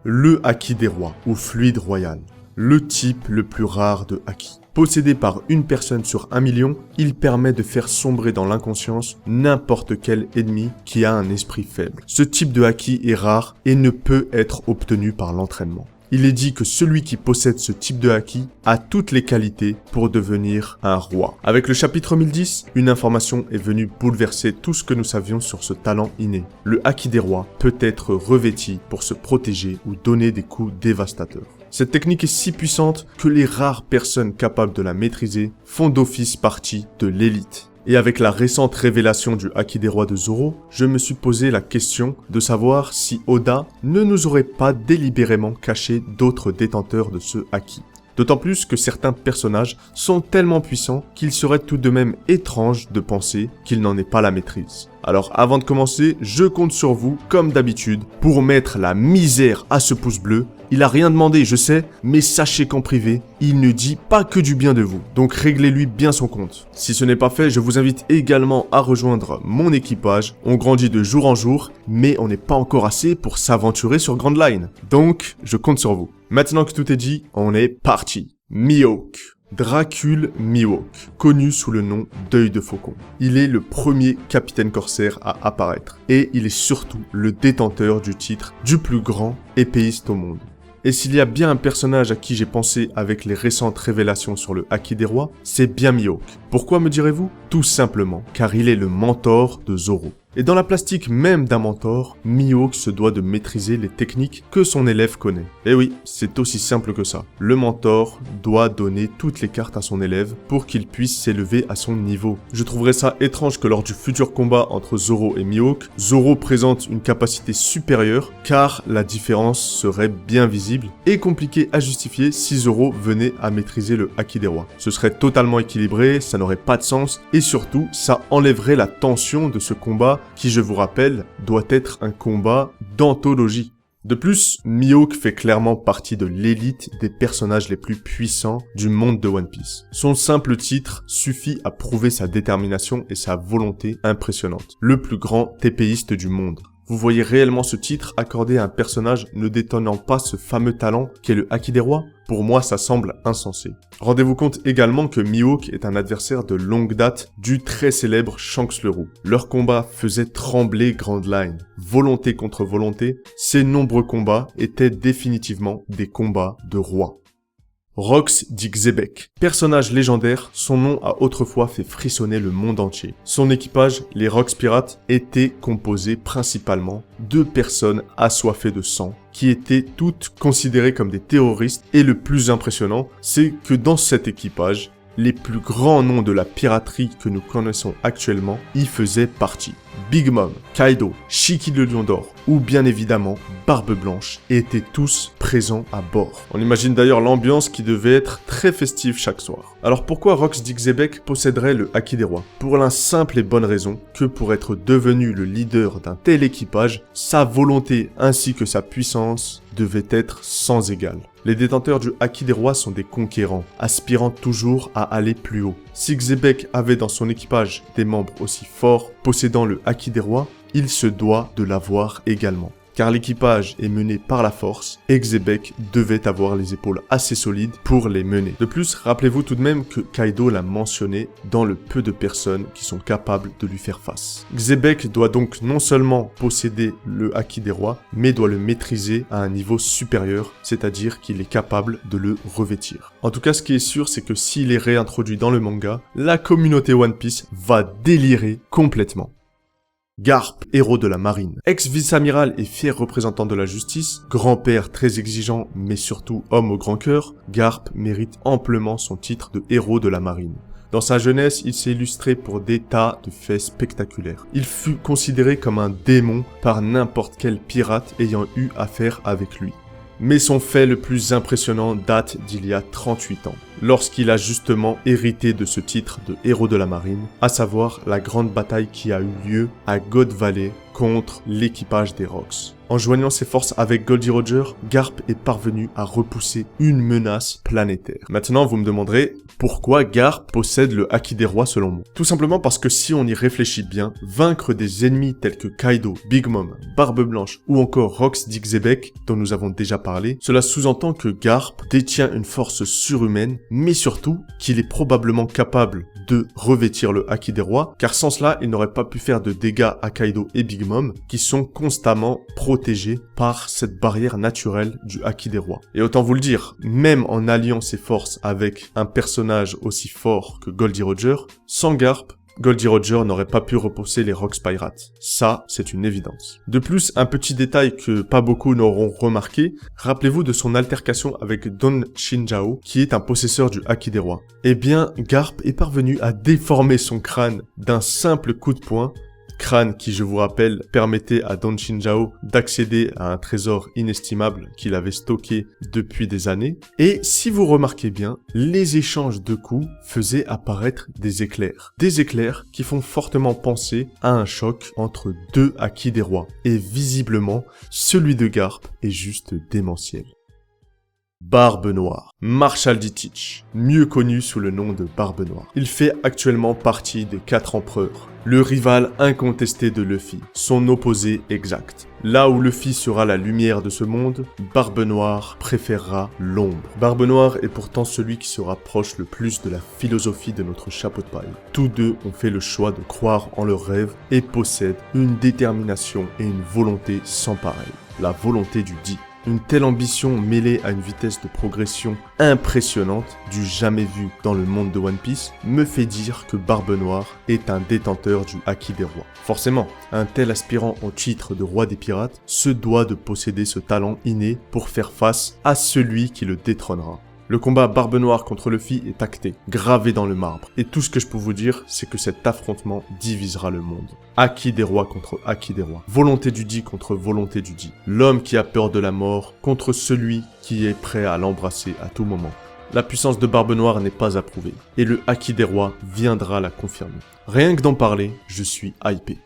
Le haki des rois, ou fluide royal. Le type le plus rare de haki. Possédé par une personne sur 1 million, il permet de faire sombrer dans l'inconscience n'importe quel ennemi qui a un esprit faible. Ce type de haki est rare et ne peut être obtenu par l'entraînement. Il est dit que celui qui possède ce type de haki a toutes les qualités pour devenir un roi. Avec le chapitre 1010, une information est venue bouleverser tout ce que nous savions sur ce talent inné. Le haki des rois peut être revêti pour se protéger ou donner des coups dévastateurs. Cette technique est si puissante que les rares personnes capables de la maîtriser font d'office partie de l'élite. Et avec la récente révélation du haki des rois de Zoro, je me suis posé la question de savoir si Oda ne nous aurait pas délibérément caché d'autres détenteurs de ce haki. D'autant plus que certains personnages sont tellement puissants qu'il serait tout de même étrange de penser qu'il n'en ait pas la maîtrise. Alors avant de commencer, je compte sur vous, comme d'habitude, pour mettre la misère à ce pouce bleu. Il a rien demandé, je sais, mais sachez qu'en privé, il ne dit pas que du bien de vous. Donc réglez-lui bien son compte. Si ce n'est pas fait, je vous invite également à rejoindre mon équipage. On grandit de jour en jour, mais on n'est pas encore assez pour s'aventurer sur Grand Line. Donc, je compte sur vous. Maintenant que tout est dit, on est parti. Mihawk. Dracul Mihawk, connu sous le nom d'œil de faucon. Il est le premier capitaine corsaire à apparaître, et il est surtout le détenteur du titre du plus grand épéiste au monde. Et s'il y a bien un personnage à qui j'ai pensé avec les récentes révélations sur le haki des rois, c'est bien Mihawk. Pourquoi me direz-vous? Tout simplement car il est le mentor de Zoro. Et dans la plastique même d'un mentor, Mihawk se doit de maîtriser les techniques que son élève connaît. Et oui, c'est aussi simple que ça. Le mentor doit donner toutes les cartes à son élève pour qu'il puisse s'élever à son niveau. Je trouverais ça étrange que lors du futur combat entre Zoro et Mihawk, Zoro présente une capacité supérieure car la différence serait bien visible et compliquée à justifier si Zoro venait à maîtriser le haki des rois. Ce serait totalement équilibré, ça n'aurait pas de sens et surtout, ça enlèverait la tension de ce combat qui, je vous rappelle, doit être un combat d'anthologie. De plus, Mihawk fait clairement partie de l'élite des personnages les plus puissants du monde de One Piece. Son simple titre suffit à prouver sa détermination et sa volonté impressionnante. Le plus grand épéiste du monde. Vous voyez réellement ce titre accordé à un personnage ne détenant pas ce fameux talent qu'est le haki des rois? Pour moi, ça semble insensé. Rendez-vous compte également que Mihawk est un adversaire de longue date du très célèbre Shanks le Roux. Leur combat faisait trembler Grand Line. Volonté contre volonté, ces nombreux combats étaient définitivement des combats de rois. Rox d'Xebec. Personnage légendaire, son nom a autrefois fait frissonner le monde entier. Son équipage, les Rox Pirates, était composé principalement de personnes assoiffées de sang, qui étaient toutes considérées comme des terroristes, et le plus impressionnant, c'est que dans cet équipage, les plus grands noms de la piraterie que nous connaissons actuellement y faisaient partie. Big Mom, Kaido, Shiki le Lion d'Or ou bien évidemment Barbe Blanche étaient tous présents à bord. On imagine d'ailleurs l'ambiance qui devait être très festive chaque soir. Alors pourquoi Rox d'Xebec posséderait le haki des rois? Pour la simple et bonne raison que pour être devenu le leader d'un tel équipage, sa volonté ainsi que sa puissance devaient être sans égal. Les détenteurs du haki des rois sont des conquérants, aspirant toujours à aller plus haut. Si Xebec avait dans son équipage des membres aussi forts, possédant le haki des rois, il se doit de l'avoir également. Car l'équipage est mené par la force, et Xebec devait avoir les épaules assez solides pour les mener. De plus, rappelez-vous tout de même que Kaido l'a mentionné dans le peu de personnes qui sont capables de lui faire face. Xebec doit donc non seulement posséder le haki des rois, mais doit le maîtriser à un niveau supérieur, c'est-à-dire qu'il est capable de le revêtir. En tout cas, ce qui est sûr, c'est que s'il est réintroduit dans le manga, la communauté One Piece va délirer complètement. Garp, héros de la marine. Ex-vice-amiral et fier représentant de la justice, grand-père très exigeant mais surtout homme au grand cœur, Garp mérite amplement son titre de héros de la marine. Dans sa jeunesse, il s'est illustré pour des tas de faits spectaculaires. Il fut considéré comme un démon par n'importe quel pirate ayant eu affaire avec lui. Mais son fait le plus impressionnant date d'il y a 38 ans, lorsqu'il a justement hérité de ce titre de héros de la marine, à savoir la grande bataille qui a eu lieu à God Valley contre l'équipage des Rox. En joignant ses forces avec Goldie Roger, Garp est parvenu à repousser une menace planétaire. Maintenant, vous me demanderez pourquoi Garp possède le Haki des Rois selon moi. Tout simplement parce que si on y réfléchit bien, vaincre des ennemis tels que Kaido, Big Mom, Barbe Blanche ou encore Rox d'Ixebec, dont nous avons déjà parlé, cela sous-entend que Garp détient une force surhumaine, mais surtout qu'il est probablement capable de revêtir le Haki des Rois, car sans cela, il n'aurait pas pu faire de dégâts à Kaido et Big Mom, qui sont constamment protégés par cette barrière naturelle du Haki des Rois. Et autant vous le dire, même en alliant ses forces avec un personnage aussi fort que Goldie Roger, sans Garp, Goldie Roger n'aurait pas pu repousser les Rox Pirates. Ça, c'est une évidence. De plus, un petit détail que pas beaucoup n'auront remarqué, rappelez-vous de son altercation avec Don Shinjao, qui est un possesseur du Haki des Rois. Eh bien, Garp est parvenu à déformer son crâne d'un simple coup de poing, crâne qui, je vous rappelle, permettait à Don Shinjao d'accéder à un trésor inestimable qu'il avait stocké depuis des années. Et si vous remarquez bien, les échanges de coups faisaient apparaître des éclairs. Des éclairs qui font fortement penser à un choc entre deux Haki des Rois. Et visiblement, celui de Garp est juste démentiel. Barbe Noire, Marshal D. Teach, mieux connu sous le nom de Barbe Noire. Il fait actuellement partie des 4 empereurs, le rival incontesté de Luffy, son opposé exact. Là où Luffy sera la lumière de ce monde, Barbe Noire préférera l'ombre. Barbe Noire est pourtant celui qui se rapproche le plus de la philosophie de notre chapeau de paille. Tous deux ont fait le choix de croire en leurs rêves et possèdent une détermination et une volonté sans pareil, la volonté du Di. Une telle ambition mêlée à une vitesse de progression impressionnante, du jamais vu dans le monde de One Piece, me fait dire que Barbe Noire est un détenteur du Haki des Rois. Forcément, un tel aspirant au titre de roi des pirates se doit de posséder ce talent inné pour faire face à celui qui le détrônera. Le combat Barbe Noire contre Luffy est acté, gravé dans le marbre. Et tout ce que je peux vous dire, c'est que cet affrontement divisera le monde. Haki des Rois contre Haki des Rois. Volonté du Di contre volonté du Di. L'homme qui a peur de la mort contre celui qui est prêt à l'embrasser à tout moment. La puissance de Barbe Noire n'est pas approuvée. Et le Haki des Rois viendra la confirmer. Rien que d'en parler, je suis hypé.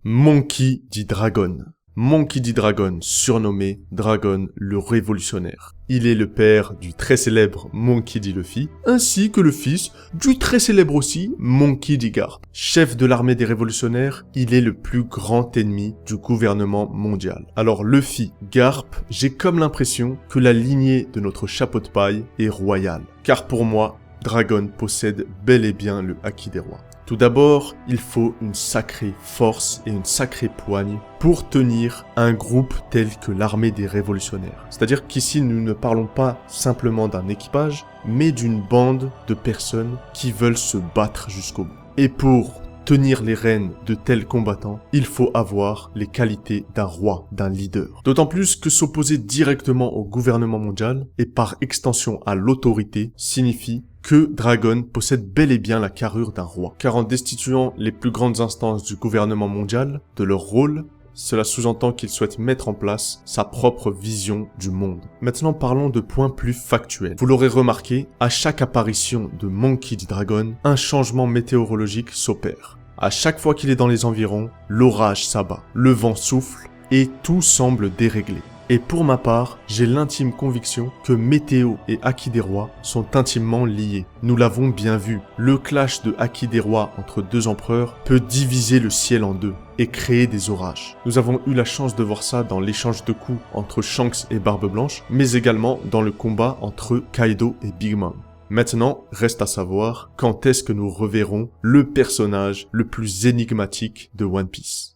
Monkey D. Dragon. Monkey D. Dragon, surnommé Dragon le Révolutionnaire. Il est le père du très célèbre Monkey D. Luffy, ainsi que le fils du très célèbre aussi Monkey D. Garp. Chef de l'armée des révolutionnaires, il est le plus grand ennemi du gouvernement mondial. Alors Luffy, Garp, j'ai comme l'impression que la lignée de notre chapeau de paille est royale. Car pour moi, Dragon possède bel et bien le Haki des Rois. Tout d'abord, il faut une sacrée force et une sacrée poigne pour tenir un groupe tel que l'armée des révolutionnaires. C'est-à-dire qu'ici, nous ne parlons pas simplement d'un équipage, mais d'une bande de personnes qui veulent se battre jusqu'au bout. Et pour tenir les rênes de tels combattants, il faut avoir les qualités d'un roi, d'un leader. D'autant plus que s'opposer directement au gouvernement mondial et par extension à l'autorité signifie que Dragon possède bel et bien la carrure d'un roi. Car en destituant les plus grandes instances du gouvernement mondial de leur rôle, cela sous-entend qu'il souhaite mettre en place sa propre vision du monde. Maintenant parlons de points plus factuels. Vous l'aurez remarqué, à chaque apparition de Monkey D. Dragon, un changement météorologique s'opère. À chaque fois qu'il est dans les environs, l'orage s'abat, le vent souffle et tout semble déréglé. Et pour ma part, j'ai l'intime conviction que Météo et Haki des Rois sont intimement liés. Nous l'avons bien vu, le clash de Haki des Rois entre deux empereurs peut diviser le ciel en deux et créer des orages. Nous avons eu la chance de voir ça dans l'échange de coups entre Shanks et Barbe Blanche, mais également dans le combat entre Kaido et Big Mom. Maintenant, reste à savoir quand est-ce que nous reverrons le personnage le plus énigmatique de One Piece.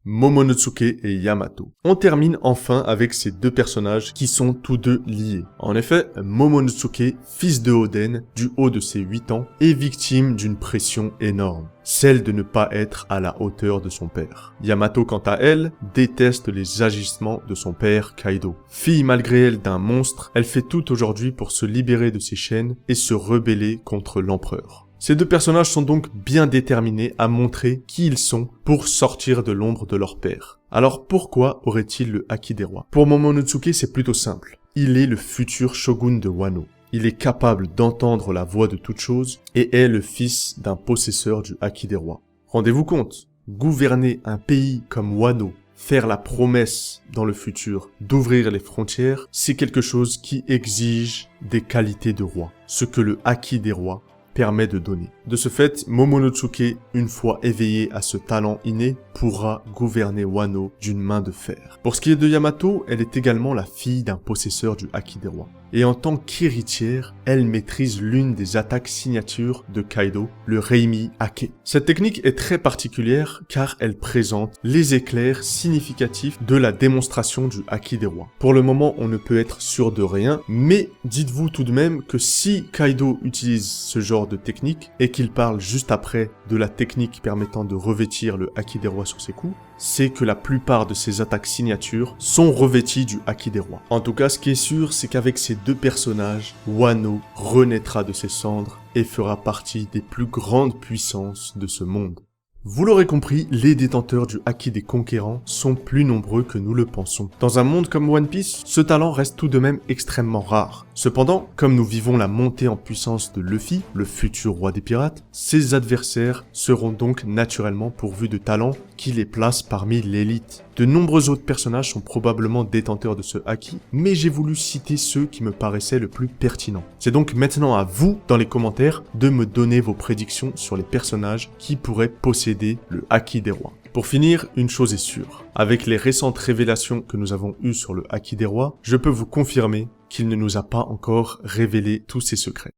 Momonosuke et Yamato. On termine enfin avec ces deux personnages qui sont tous deux liés. En effet, Momonosuke, fils de Oden, du haut de ses 8 ans, est victime d'une pression énorme, celle de ne pas être à la hauteur de son père. Yamato, quant à elle, déteste les agissements de son père Kaido. Fille malgré elle d'un monstre, elle fait tout aujourd'hui pour se libérer de ses chaînes et se rebeller contre l'empereur. Ces deux personnages sont donc bien déterminés à montrer qui ils sont pour sortir de l'ombre de leur père. Alors pourquoi aurait-il le Haki des Rois? Pour Momonosuke, c'est plutôt simple. Il est le futur shogun de Wano. Il est capable d'entendre la voix de toute chose et est le fils d'un possesseur du Haki des Rois. Rendez-vous compte, gouverner un pays comme Wano, faire la promesse dans le futur d'ouvrir les frontières, c'est quelque chose qui exige des qualités de roi, ce que le Haki des rois permet de donner. De ce fait, Momonosuke, une fois éveillé à ce talent inné, pourra gouverner Wano d'une main de fer. Pour ce qui est de Yamato, elle est également la fille d'un possesseur du Haki des rois. Et en tant qu'héritière, elle maîtrise l'une des attaques signatures de Kaido, le Reimi Hake. Cette technique est très particulière car elle présente les éclairs significatifs de la démonstration du Haki des rois. Pour le moment, on ne peut être sûr de rien, mais dites-vous tout de même que si Kaido utilise ce genre de technique et qu'il parle juste après de la technique permettant de revêtir le Haki des rois sur ses coups, c'est que la plupart de ces attaques signatures sont revêties du Haki des rois. En tout cas, ce qui est sûr, c'est qu'avec ces deux personnages, Wano renaîtra de ses cendres et fera partie des plus grandes puissances de ce monde. Vous l'aurez compris, les détenteurs du Haki des conquérants sont plus nombreux que nous le pensons. Dans un monde comme One Piece, ce talent reste tout de même extrêmement rare. Cependant, comme nous vivons la montée en puissance de Luffy, le futur roi des pirates, ses adversaires seront donc naturellement pourvus de talents qui les placent parmi l'élite. De nombreux autres personnages sont probablement détenteurs de ce Haki, mais j'ai voulu citer ceux qui me paraissaient le plus pertinents. C'est donc maintenant à vous, dans les commentaires, de me donner vos prédictions sur les personnages qui pourraient posséder le Haki des rois. Pour finir, une chose est sûre. Avec les récentes révélations que nous avons eues sur le Haki des rois, je peux vous confirmer qu'il ne nous a pas encore révélé tous ses secrets.